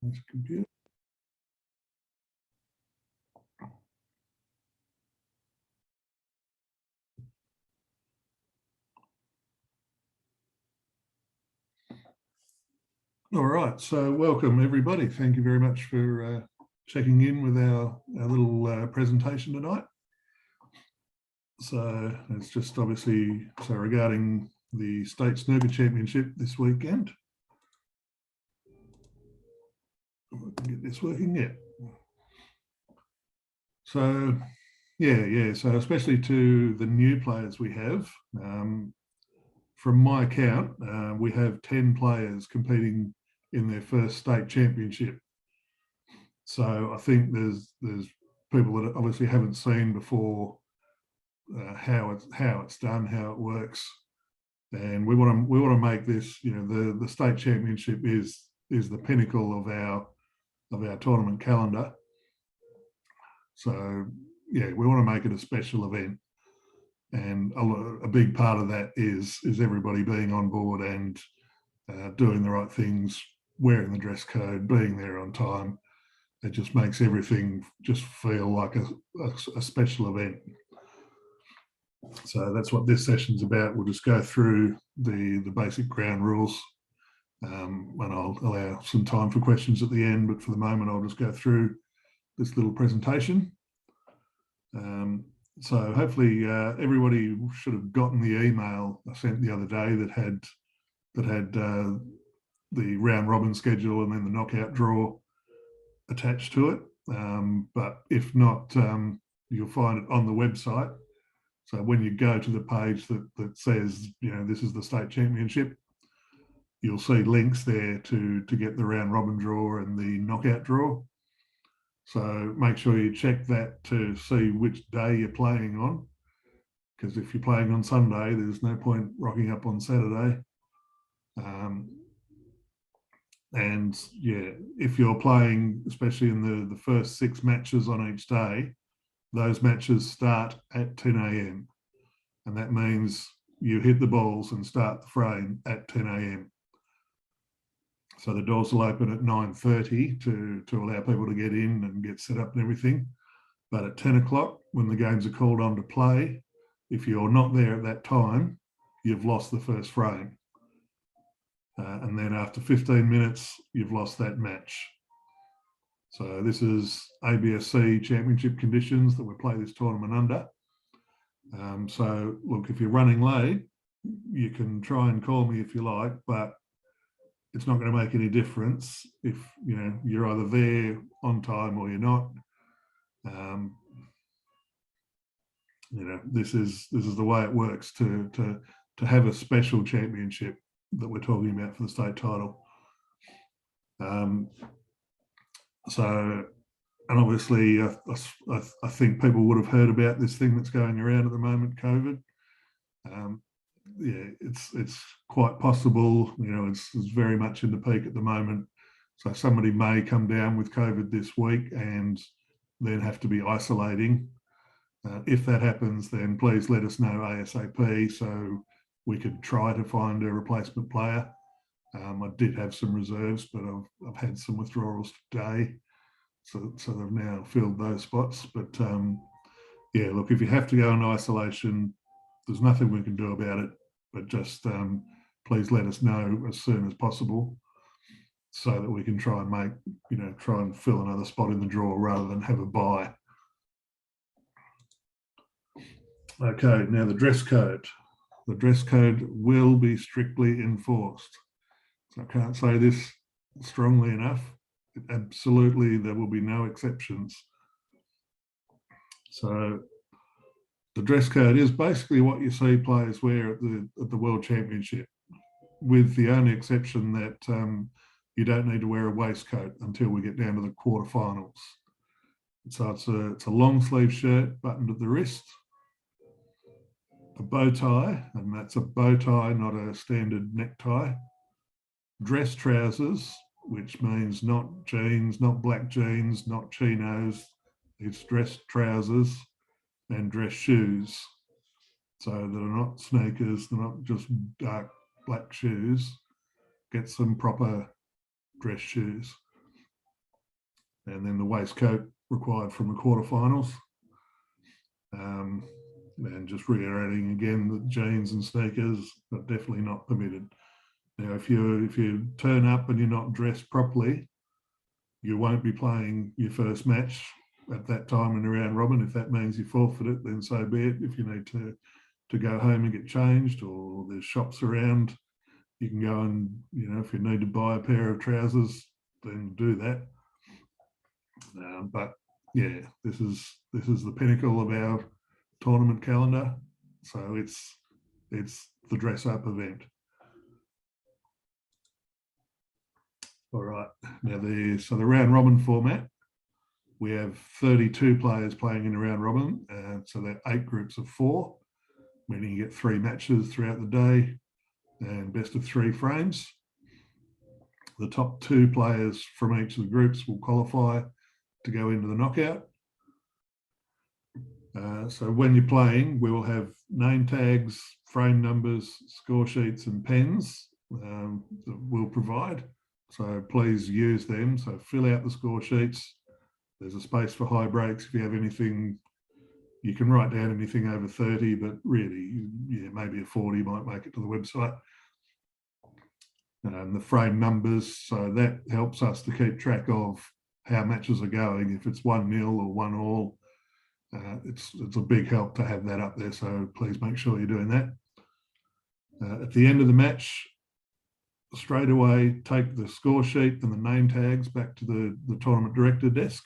This computer. All right, so welcome everybody. Thank you very much for checking in with our little presentation tonight. So it's just obviously regarding the State Snooker Championship this weekend. If I can get this working yet. So so especially to the new players we have, from my account, we have 10 players competing in their first state championship. So I think there's people that obviously haven't seen before how it's done, how it works, and we want to make this, the state championship is the pinnacle of our tournament calendar. So yeah, we want to make it a special event, and a big part of that is everybody being on board and doing the right things, wearing the dress code, being there on time. It just makes everything just feel like a special event. So that's what this session's about. We'll just go through the basic ground rules, and I'll allow some time for questions at the end, but for the moment I'll just go through this little presentation. So hopefully everybody should have gotten the email I sent the other day that had the round robin schedule and then the knockout draw attached to it. But if not, you'll find it on the website. So when you go to the page that says, this is the state championship, you'll see links there to get the round robin draw and the knockout draw. So make sure you check that to see which day you're playing on, because if you're playing on Sunday, there's no point rocking up on Saturday. And yeah, if you're playing, especially in the first 6 matches on each day, those matches start at 10 a.m. And that means you hit the balls and start the frame at 10 a.m. So the doors will open at 9:30 to allow people to get in and get set up and everything. But at 10 o'clock, when the games are called on to play, if you're not there at that time, you've lost the first frame. And then after 15 minutes, you've lost that match. So this is ABSC championship conditions that we play this tournament under. So look, if you're running late, you can try and call me if you like, but it's not going to make any difference if you're either there on time or you're not. This is the way it works to have a special championship that we're talking about for the state title. And obviously, I think people would have heard about this thing that's going around at the moment, COVID. Yeah, it's quite possible. It's very much in the peak at the moment. So somebody may come down with COVID this week and then have to be isolating. If that happens, then please let us know ASAP so we could try to find a replacement player. I did have some reserves, but I've had some withdrawals today. So they've now filled those spots. But yeah, look, if you have to go in isolation, there's nothing we can do about it, but just please let us know as soon as possible so that we can try and try and fill another spot in the draw rather than have a bye. Okay, now the dress code. The dress code will be strictly enforced. So I can't say this strongly enough. Absolutely, there will be no exceptions. So the dress code is basically what you see players wear at the World Championship, with the only exception that you don't need to wear a waistcoat until we get down to the quarterfinals. So it's a long sleeve shirt buttoned at the wrist, a bow tie, and that's a bow tie, not a standard necktie, dress trousers, which means not jeans, not black jeans, not chinos, it's dress trousers, and dress shoes. So that are not sneakers, they're not just dark black shoes. Get some proper dress shoes. and then the waistcoat required from the quarterfinals. And just reiterating again that jeans and sneakers are definitely not permitted. Now, if you turn up and you're not dressed properly, you won't be playing your first match at that time in the round robin. If that means you forfeit it, then so be it. If you need to go home and get changed, or there's shops around, you can go and, if you need to buy a pair of trousers, then do that. But yeah, this is the pinnacle of our tournament calendar. So it's the dress up event. All right. Now the round robin format, we have 32 players playing in the round robin. So they're 8 groups of 4, meaning you get 3 matches throughout the day and best of 3 frames. The top 2 players from each of the groups will qualify to go into the knockout. So when you're playing, we will have name tags, frame numbers, score sheets and pens that we'll provide. So please use them. So fill out the score sheets. There's a space for high breaks. If you have anything, you can write down anything over 30, but really, yeah, maybe a 40 might make it to the website. The frame numbers, so that helps us to keep track of how matches are going. If it's 1-0 or 1-all, it's a big help to have that up there. So please make sure you're doing that. At the end of the match, straight away, take the score sheet and the name tags back to the tournament director desk.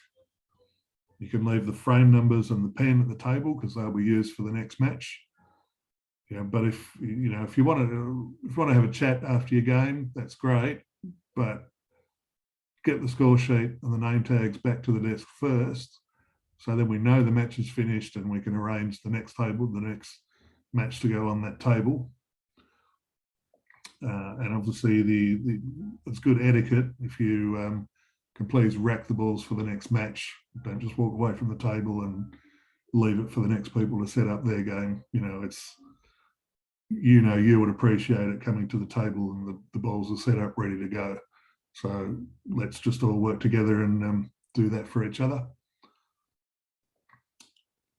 You can leave the frame numbers and the pen at the table because they'll be used for the next match. Yeah, but if you want to have a chat after your game, that's great. But get the score sheet and the name tags back to the desk first, so then we know the match is finished and we can arrange the next match to go on that table. And obviously, it's good etiquette if you can please rack the balls for the next match. Don't just walk away from the table and leave it for the next people to set up their game. You would appreciate it coming to the table and the balls are set up ready to go. So let's just all work together and do that for each other.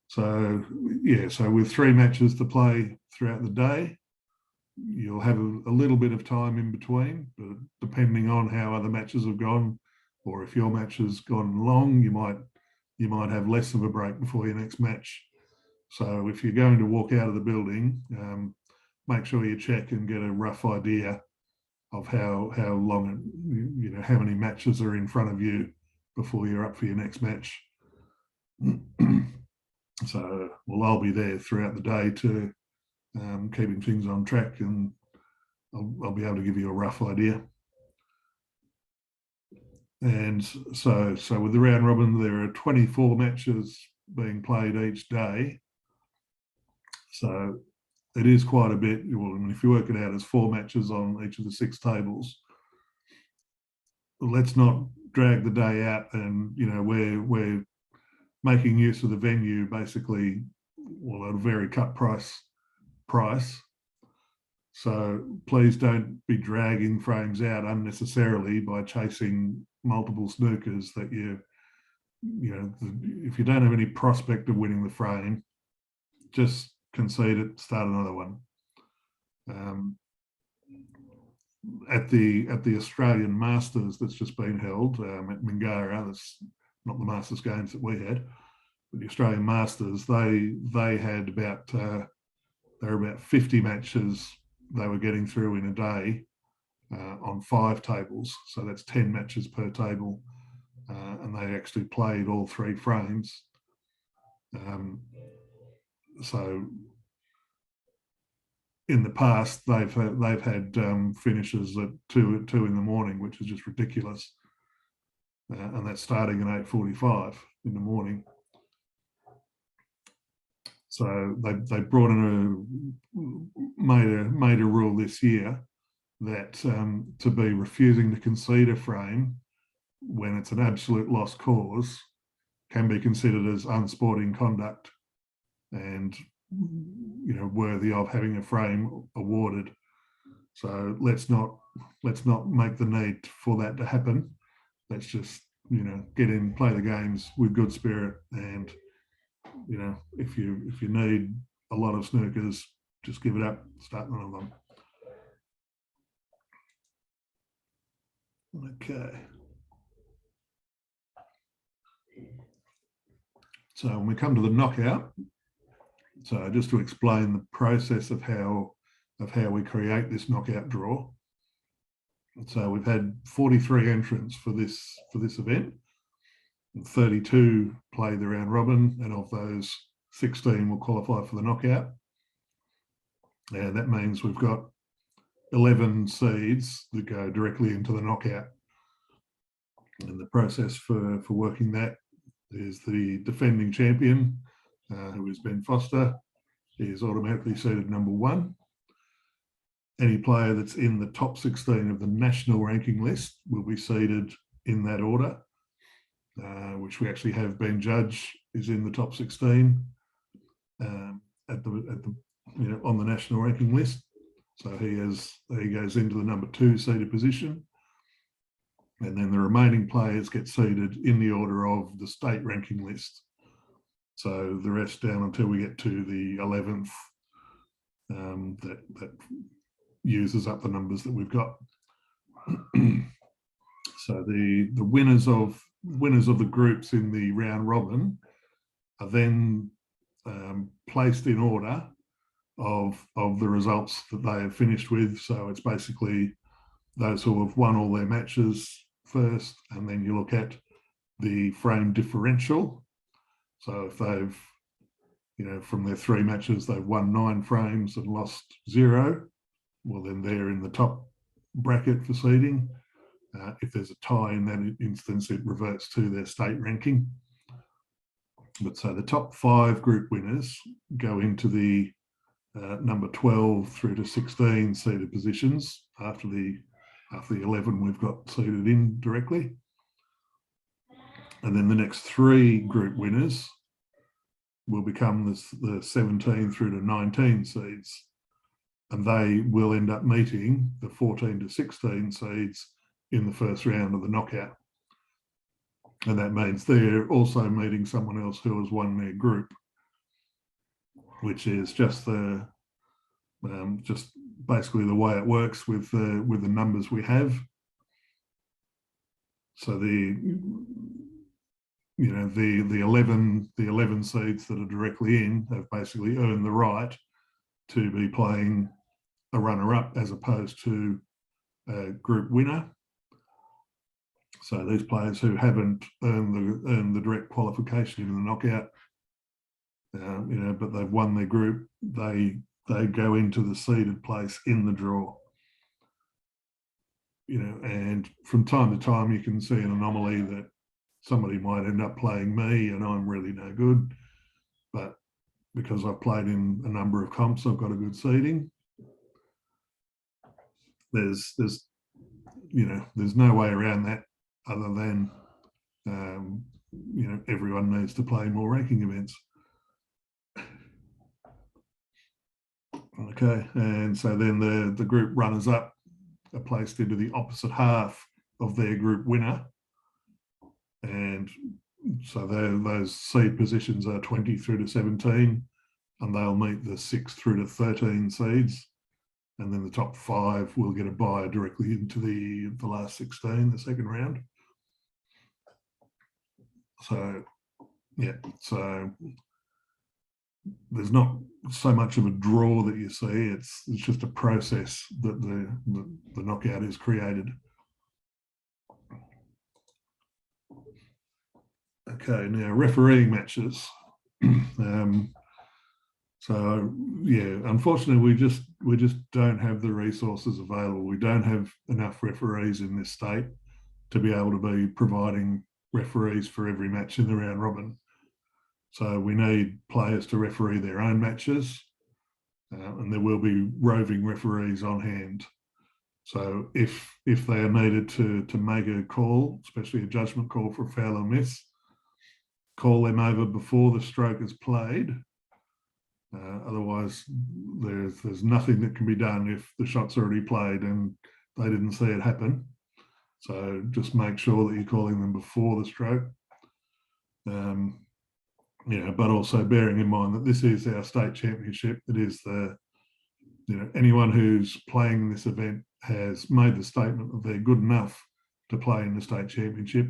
So yeah, so with 3 matches to play throughout the day, you'll have a little bit of time in between, but depending on how other matches have gone, or if your match has gone long, you might have less of a break before your next match. So if you're going to walk out of the building, make sure you check and get a rough idea of how long, how many matches are in front of you before you're up for your next match. So, I'll be there throughout the day to keeping things on track, and I'll be able to give you a rough idea. And so with the round robin, there are 24 matches being played each day. So it is quite a bit. Well, I mean, if you work it out as 4 matches on each of the 6 tables, let's not drag the day out. And we're making use of the venue basically, well, at a very cut price. So please don't be dragging frames out unnecessarily by chasing multiple snookers that if you don't have any prospect of winning the frame, just concede it, start another one. At the Australian Masters that's just been held at Mingara, that's not the Masters games that we had, but the Australian Masters, they had about 50 matches they were getting through in a day on 5 tables. So that's 10 matches per table, and they actually played all 3 frames. So in the past, they've had finishes at 2 in the morning, which is just ridiculous, and that's starting at 8:45 in the morning. So they brought in made a rule this year that to be refusing to concede a frame when it's an absolute lost cause can be considered as unsporting conduct and worthy of having a frame awarded. So let's not make the need for that to happen. Let's just get in, play the games with good spirit, and if you need a lot of snookers, just give it up, start one of them. Okay. So when we come to the knockout, so just to explain the process of how we create this knockout draw. So we've had 43 entrants for this event. 32 play the round robin, and of those, 16 will qualify for the knockout. And that means we've got 11 seeds that go directly into the knockout. And the process for working that is the defending champion, who is Ben Foster, is automatically seeded number 1. Any player that's in the top 16 of the national ranking list will be seeded in that order, which we actually have. Ben Judge is in the top 16 on the national ranking list. So he goes into the number 2 seeded position. And then the remaining players get seeded in the order of the state ranking list. So the rest down until we get to the 11th, that uses up the numbers that we've got. So the winners of the groups in the round robin are then placed in order of the results that they have finished with. So it's basically those who have won all their matches first, and then you look at the frame differential. So if they've, from their 3 matches, they've won 9 frames and lost 0, well, then they're in the top bracket for seeding. If there's a tie in that instance, it reverts to their state ranking. But so the top 5 group winners go into the number 12 through to 16 seeded positions after the 11 we've got seeded in directly. And then the next 3 group winners will become the 17 through to 19 seeds. And they will end up meeting the 14 to 16 seeds in the first round of the knockout. And that means they're also meeting someone else who has won their group, which is just basically the way it works with the numbers we have. So the 11 seeds that are directly in have basically earned the right to be playing a runner-up as opposed to a group winner. So these players who haven't earned the direct qualification in the knockout, but they've won their group, they go into the seeded place in the draw. And from time to time you can see an anomaly that somebody might end up playing me and I'm really no good, but because I've played in a number of comps, I've got a good seeding. There's no way around that other than everyone needs to play more ranking events. Okay, and so then the group runners up are placed into the opposite half of their group winner, and so those seed positions are 20 through to 17, and they'll meet the 6 through to 13 seeds, and then the top 5 will get a bye directly into the last 16, the second round. So yeah, so there's not so much of a draw that you see. It's just a process that the knockout is created. Okay, now refereeing matches. So yeah, unfortunately, we just don't have the resources available. We don't have enough referees in this state to be able to be providing referees for every match in the round robin. So we need players to referee their own matches, and there will be roving referees on hand. So if they are needed to make a call, especially a judgment call for a foul or miss, call them over before the stroke is played. Otherwise, there's nothing that can be done if the shot's already played and they didn't see it happen. So just make sure that you're calling them before the stroke. But also bearing in mind that this is our state championship. It is anyone who's playing this event has made the statement that they're good enough to play in the state championship.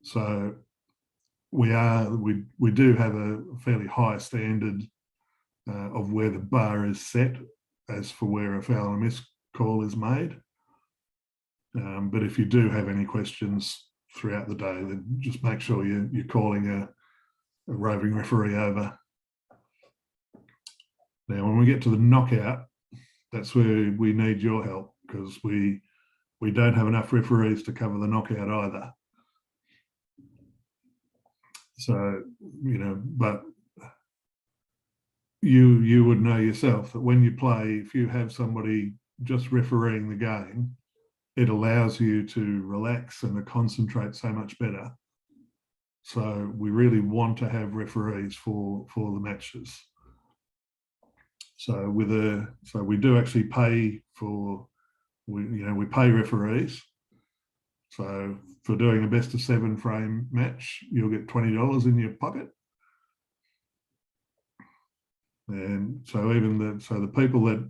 So we do have a fairly high standard of where the bar is set as for where a foul and miss call is made. But if you do have any questions throughout the day, then just make sure you're calling a roving referee over. Now, when we get to the knockout, that's where we need your help, because we don't have enough referees to cover the knockout either. So, but you would know yourself that when you play, if you have somebody just refereeing the game, it allows you to relax and to concentrate so much better. So we really want to have referees for the matches. So we do actually pay we pay referees. So for doing a best of 7 frame match, you'll get $20 in your pocket. And so the people that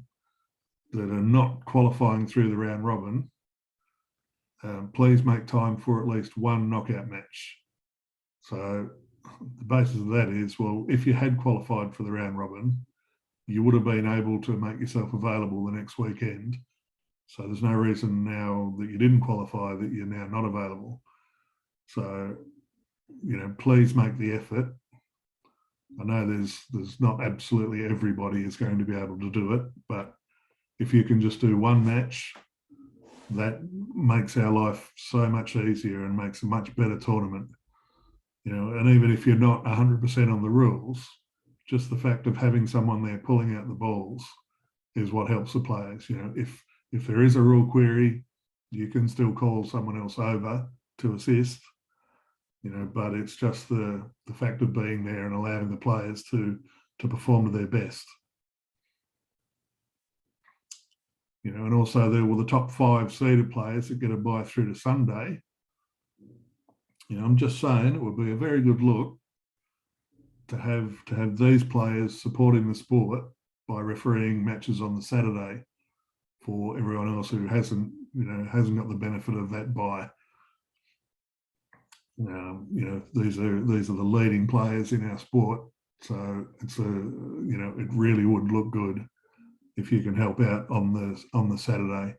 are not qualifying through the round robin, please make time for at least one knockout match. So the basis of that is, well, if you had qualified for the round robin, you would have been able to make yourself available the next weekend. So there's no reason now that you didn't qualify that you're now not available. So, please make the effort. I know there's not absolutely everybody is going to be able to do it, but if you can just do one match, that makes our life so much easier and makes a much better tournament. And even if you're not 100% on the rules, just the fact of having someone there pulling out the balls is what helps the players. If there is a rule query, you can still call someone else over to assist, but it's just the fact of being there and allowing the players to perform to their best. And also there were the top 5 seeded players that get a bye through to Sunday. I'm just saying it would be a very good look to have these players supporting the sport by refereeing matches on the Saturday for everyone else who hasn't got the benefit of that bye. These are the leading players in our sport, so it's it really would look good if you can help out on the Saturday.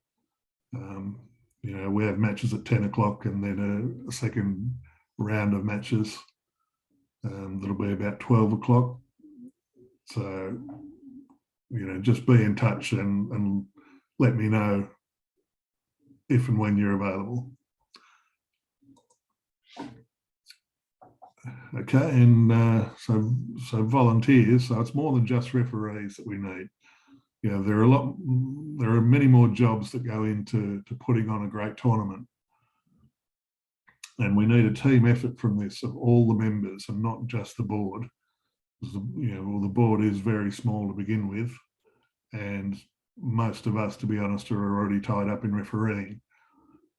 We have matches at 10 o'clock and then a second round of matches that'll be about 12 o'clock. So, just be in touch and let me know if and when you're available. Okay, and so volunteers. So it's more than just referees that we need. There are many more jobs that go into putting on a great tournament, and we need a team effort from this of all the members and not just the board. The board is very small to begin with, and most of us, to be honest, are already tied up in refereeing.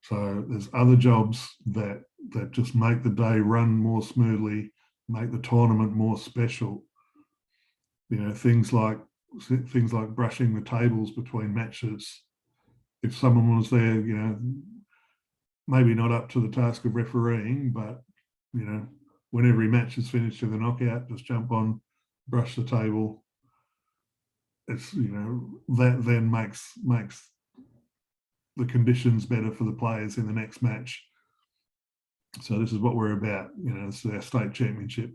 So there's other jobs that just make the day run more smoothly, make the tournament more special. Things like brushing the tables between matches. If someone was there, maybe not up to the task of refereeing, but when every match is finished with a knockout, just jump on, brush the table. It's that then makes the conditions better for the players in the next match. So this is what we're about. It's our state championship.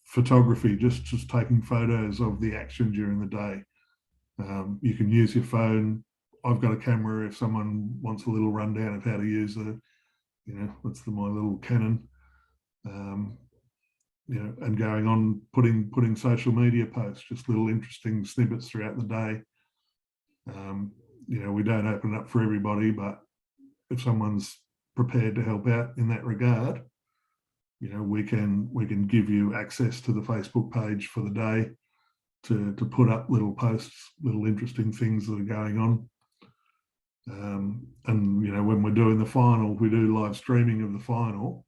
Photography, just taking photos of the action during the day. You can use your phone. I've got a camera if someone wants a little rundown of how to use my little Canon. And going on putting social media posts, just little interesting snippets throughout the day. We don't open it up for everybody, but if someone's prepared to help out in that regard, we can give you access to the Facebook page for the day to put up little posts, little interesting things that are going on. And when we're doing the final, we do live streaming of the final.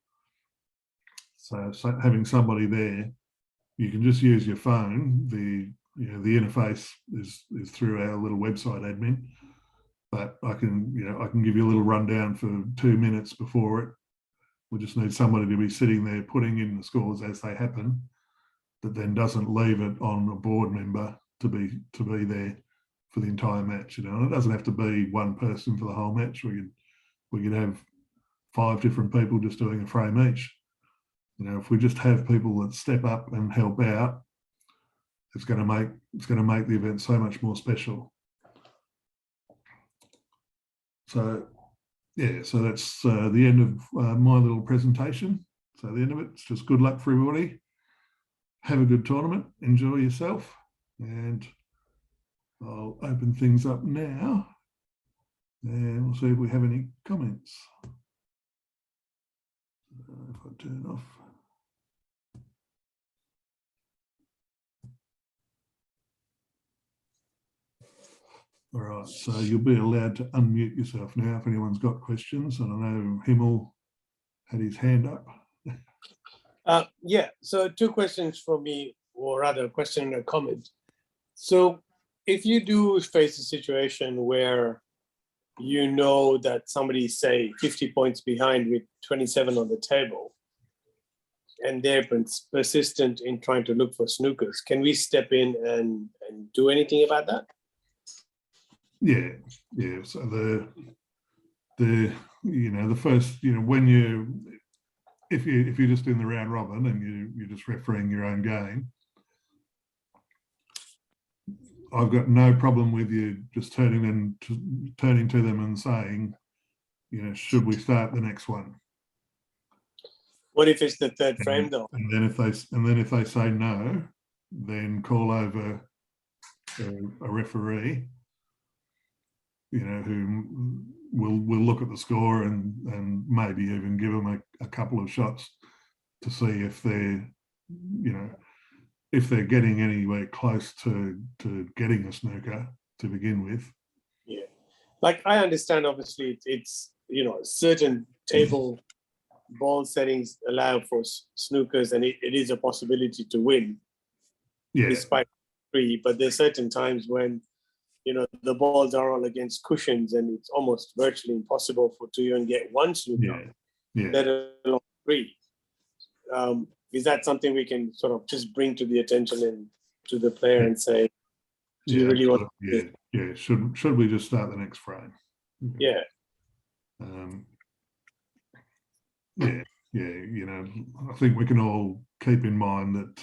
So having somebody there, you can just use your phone. The interface is through our little website admin, but I can give you a little rundown for 2 minutes before it. We just need somebody to be sitting there putting in the scores as they happen, that then doesn't leave it on a board member to be there for the entire match. And it doesn't have to be one person for the whole match. We could have 5 different people just doing a frame each. If we just have people that step up and help out, it's going to make the event so much more special. So so that's the end of my little presentation. So the end of it's just good luck for everybody. Have a good tournament. Enjoy yourself. And I'll open things up now. And we'll see if we have any comments. If I turn off. All right, so you'll be allowed to unmute yourself now if anyone's got questions. And I know Himmel had his hand up. Yeah, so 2 questions for me, or rather a question and a comment. So if you do face a situation where you know that somebody's, say, 50 points behind with 27 on the table, and they're persistent in trying to look for snookers, can we step in and do anything about that? Yeah. So the first, when if you're just in the round robin and you're just refereeing your own game, I've got no problem with you just turning to them and saying, should we start the next one? What if it's the third frame though? And then if they say no, then call over a referee, who will look at the score and maybe even give them a couple of shots to see if they're, if they're getting anywhere close to getting a snooker to begin with. Yeah, like I understand, obviously it's certain table ball settings allow for snookers, and it is a possibility to win, despite 3. But there's certain times when the balls are all against cushions, and it's almost virtually impossible to even get one snooker, let alone 3. Is that something we can sort of just bring to the attention and to the player and say, do you really want to should we just start the next frame? Yeah. I think we can all keep in mind that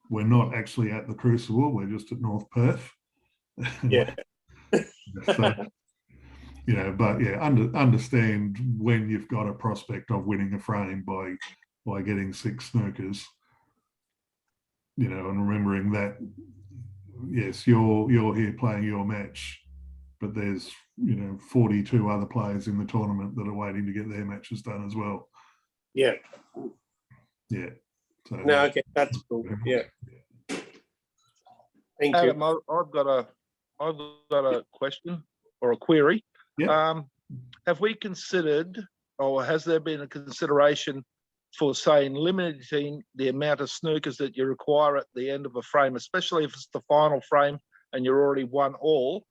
we're not actually at the Crucible, we're just at North Perth. Yeah. So, understand when you've got a prospect of winning a frame by getting 6 snookers, and remembering that, yes, you're here playing your match, but there's 42 other players in the tournament that are waiting to get their matches done as well. Yeah. So, no, okay, that's cool. Yeah. Thank Adam, you. I've got a question or a query. Yeah. Have we considered, or has there been a consideration for, say, limiting the amount of snookers that you require at the end of a frame, especially if it's the final frame and you're already won all,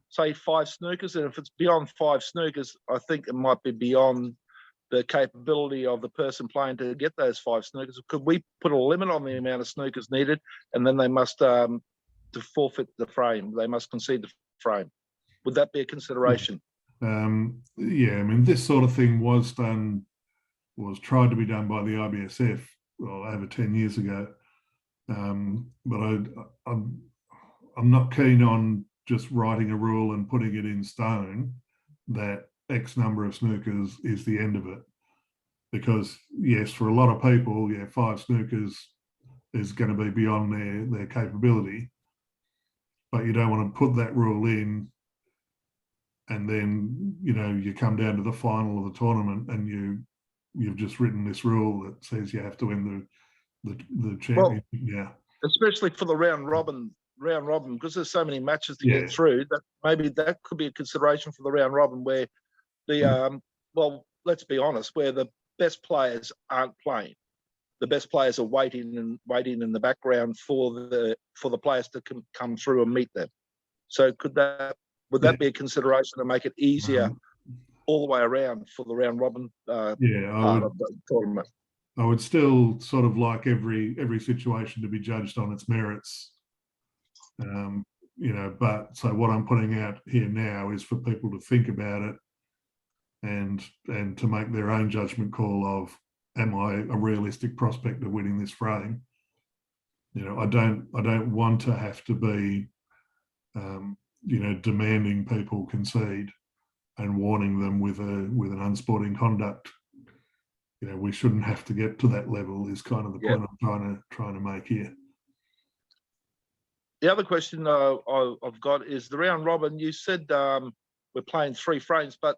say 5 snookers, and if it's beyond 5 snookers, I think it might be beyond the capability of the person playing to get those 5 snookers. Could we put a limit on the amount of snookers needed, and then they must to forfeit the frame, they must concede the frame? Would that be a consideration? This sort of thing was tried to be done by the IBSF over 10 years ago, but I'm not keen on just writing a rule and putting it in stone that X number of snookers is the end of it, because yes, for a lot of people, 5 snookers is going to be beyond their capability, but you don't want to put that rule in and then you come down to the final of the tournament and you've just written this rule that says you have to win the championship. Well, especially for the round robin round robin, because there's so many matches to Yeah. get through, that maybe that could be a consideration for the round robin where the well, let's be honest, where the best players aren't playing. The best players are waiting in the background for the players to come through and meet them. So would that be a consideration to make it easier all the way around for the round robin part of the tournament? I would still sort of like every situation to be judged on its merits. But so what I'm putting out here now is for people to think about it and to make their own judgment call of, am I a realistic prospect of winning this frame? I don't want to have to be demanding people concede and warning them with an unsporting conduct. We shouldn't have to get to that level is kind of the point I'm trying to make here. The other question I've got is the round robin. You said we're playing 3 frames, but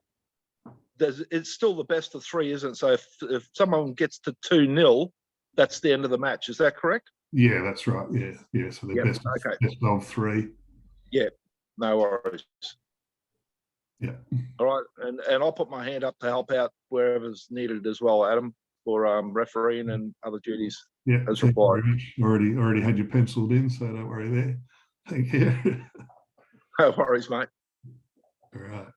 it's still the best of 3, isn't it? So if someone gets to 2-0, that's the end of the match. Is that correct? Yeah, that's right. Yeah. So the best of 3. Yeah, no worries. Yeah. All right, and I'll put my hand up to help out wherever's needed as well, Adam, for refereeing and other duties as required. Already had you penciled in, so don't worry there. Thank you. No worries, mate. All right.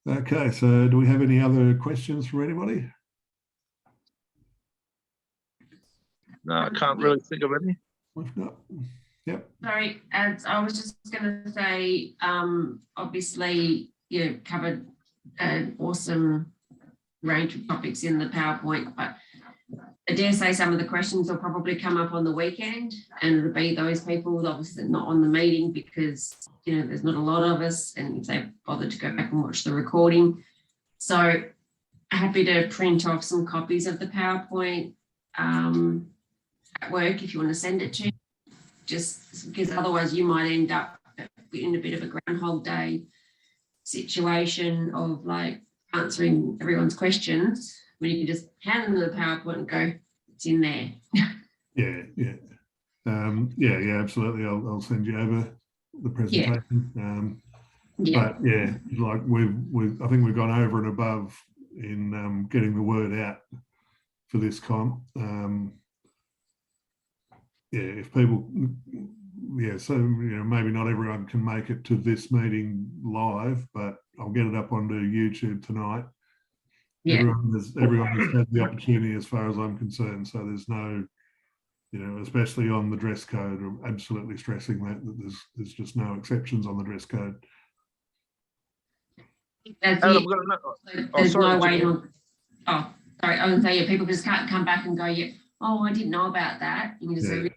Okay, so do we have any other questions from anybody? No, I can't really think of any. If not, yep. Sorry, as I was just going to say, obviously you covered an awesome range of topics in the PowerPoint, but I dare say some of the questions will probably come up on the weekend, and it'll be those people obviously not on the meeting because there's not a lot of us, and if they bother to go back and watch the recording. So happy to print off some copies of the PowerPoint at work if you want to send it to, just because otherwise you might end up in a bit of a Groundhog Day situation of like answering everyone's questions when you can just hand them the PowerPoint and go, it's in there. Yeah, absolutely. I'll send you over the presentation. But yeah, like I think we've gone over and above in getting the word out for this comp. If people, so maybe not everyone can make it to this meeting live, but I'll get it up onto YouTube tonight. Yeah. Everyone has had the opportunity as far as I'm concerned. So there's no, especially on the dress code, I'm absolutely stressing that there's just no exceptions on the dress code. There's no way to, sorry, I was going to say, people just can't come back and go, I didn't know about that. You can just say,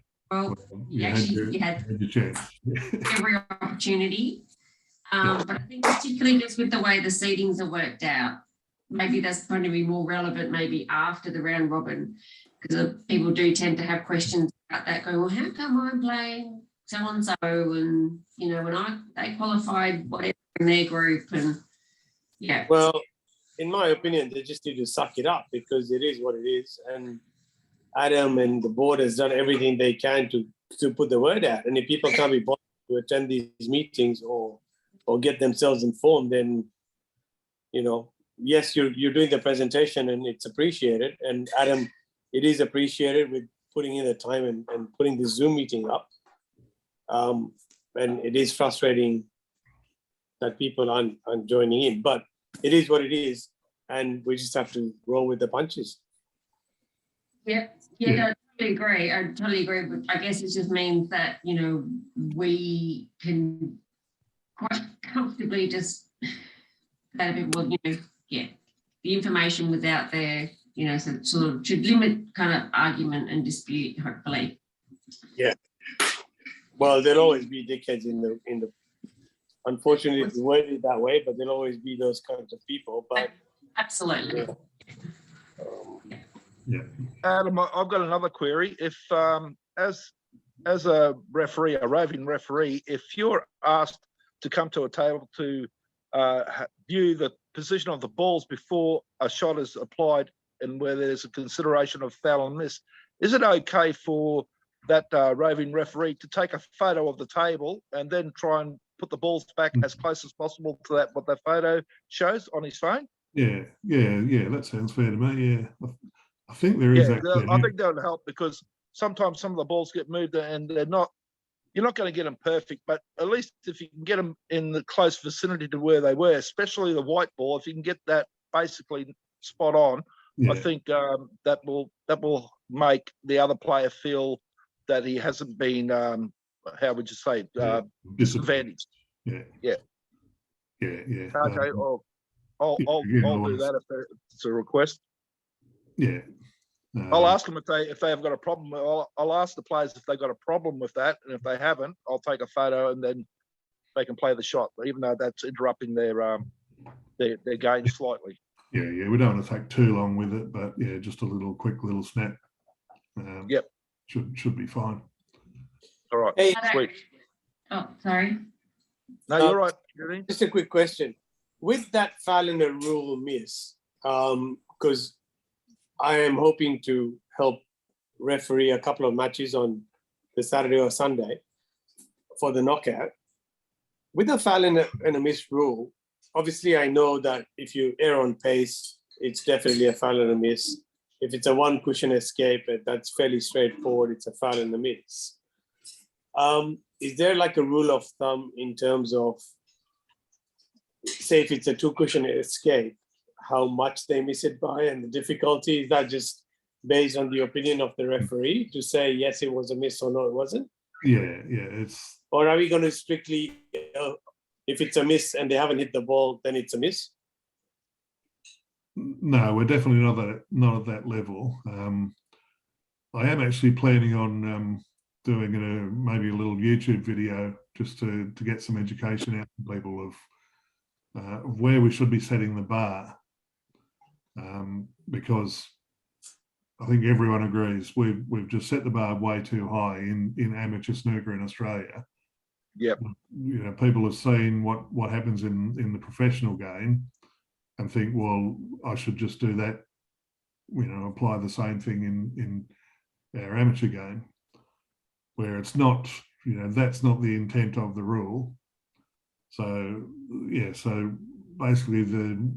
you had every opportunity. But I think particularly just with the way the seedings are worked out, maybe that's going to be more relevant maybe after the round robin, because people do tend to have questions about that, going, well, how come I'm playing so-and-so and, when they qualified whatever in their group and, Well, in my opinion, they just need to suck it up because it is what it is. And Adam and the board has done everything they can to put the word out. And if people can't be bothered to attend these meetings or get themselves informed, then, yes, you're doing the presentation and it's appreciated. And Adam, it is appreciated with putting in the time and putting the Zoom meeting up. And it is frustrating that people aren't joining in, but it is what it is. And we just have to roll with the punches. Yeah, I totally agree. But I guess it just means that, we can quite comfortably just that a bit more, the information was out there, so it sort of should limit kind of argument and dispute, hopefully. Yeah. Well, there'll always be dickheads in the unfortunately it's worded that way, but there'll always be those kinds of people. But absolutely. Yeah. Adam, I've got another query. If as a referee, a roving referee, if you're asked to come to a table to view the position of the balls before a shot is applied and where there's a consideration of foul and miss, is it okay for that roving referee to take a photo of the table and then try and put the balls back as close as possible to that what that photo shows on his phone. Yeah, that sounds fair to me. Yeah, I think there is Yeah, actually. I think that would help because sometimes some of the balls get moved and they're not. You're not going to get them perfect, but at least if you can get them in the close vicinity to where they were, especially the white ball, if you can get that basically spot on, Yeah. I think that will make the other player feel that he hasn't been, how would you say, disadvantaged. Yeah. Okay, I'll do that if it's a request. Yeah. I'll ask them if they have got a problem. I'll ask the players if they've got a problem with that, and if they haven't, I'll take a photo and then they can play the shot, even though that's interrupting their game slightly. Yeah. We don't want to take too long with it, but yeah, just a quick little snap. Yep. Should be fine. All right. Hey, sweet. Oh, sorry. No, you're right, Judy. Just a quick question. With that foul in the rule miss, because I am hoping to help referee a couple of matches on the Saturday or Sunday for the knockout. With a foul in a miss rule, obviously I know that if you err on pace, it's definitely a foul and a miss. If it's a one cushion escape, that's fairly straightforward. It's a foul and a miss. Is there like a rule of thumb in terms of, say, if it's a two cushion escape, how much they miss it by and the difficulty? Is that just based on the opinion of the referee to say, yes, it was a miss or no, it wasn't? Yeah. Or are we going to strictly, if it's a miss and they haven't hit the ball, then it's a miss? No, we're definitely not at that level. I am actually planning on doing maybe a little YouTube video just to get some education out to people of where we should be setting the bar, because I think everyone agrees we've just set the bar way too high in amateur snooker in Australia. Yep. You know, people have seen what happens in the professional game and think, well, I should just do that, apply the same thing in our amateur game, where it's not, that's not the intent of the rule. So, yeah, so basically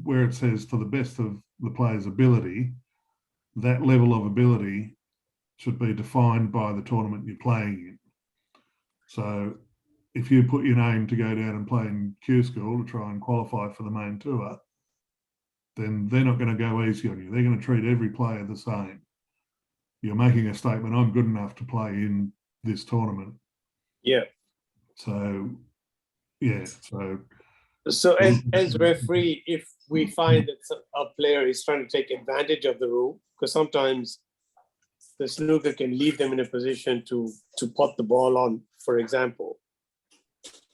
where it says to the best of the player's ability, that level of ability should be defined by the tournament you're playing in. So if you put your name to go down and play in Q School to try and qualify for the main tour, then they're not going to go easy on you. They're going to treat every player the same. You're making a statement, I'm good enough to play in this tournament. Yeah. So, yeah. So as referee, if we find that a player is trying to take advantage of the rule, because sometimes the snooker can leave them in a position to pot the ball on, for example,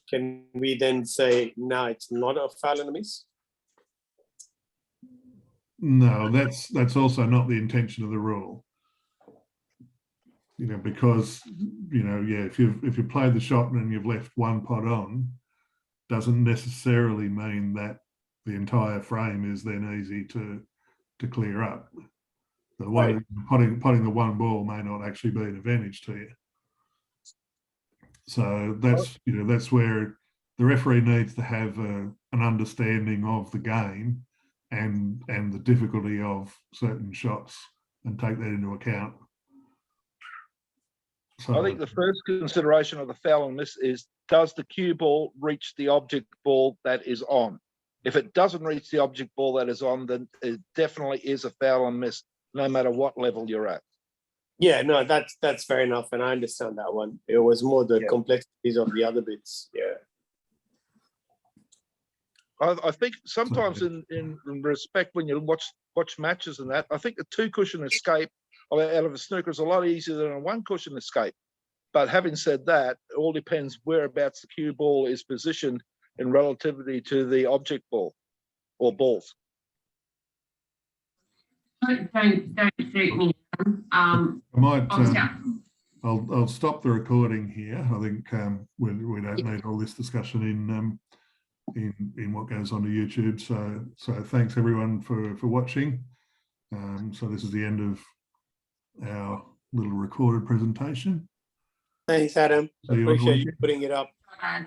can we then say, no, it's not a foul and a miss? No, that's also not the intention of the rule. Because if you played the shot and you've left one pot on, doesn't necessarily mean that the entire frame is then easy to clear up. The one potting the one ball may not actually be an advantage to you. So that's where the referee needs to have an understanding of the game and the difficulty of certain shots and take that into account. So, I think the first consideration of the foul on this is, does the cue ball reach the object ball that is on? If it doesn't reach the object ball that is on, then it definitely is a foul and miss, no matter what level you're at. Yeah, no, that's fair enough, and I understand that one. It was more the complexities of the other bits. Yeah. I think sometimes in respect, when you watch matches and that, I think the two cushion escape out of a snooker is a lot easier than a one cushion escape. But having said that, it all depends whereabouts the cue ball is positioned in relativity to the object ball or balls. Don't shoot me. I might. Oscar. I'll stop the recording here. I think we don't need all this discussion in what goes on to YouTube. So thanks everyone for watching. So this is the end of our little recorded presentation. Thanks, Adam. See you on Appreciate you weekend. putting it up. Bye.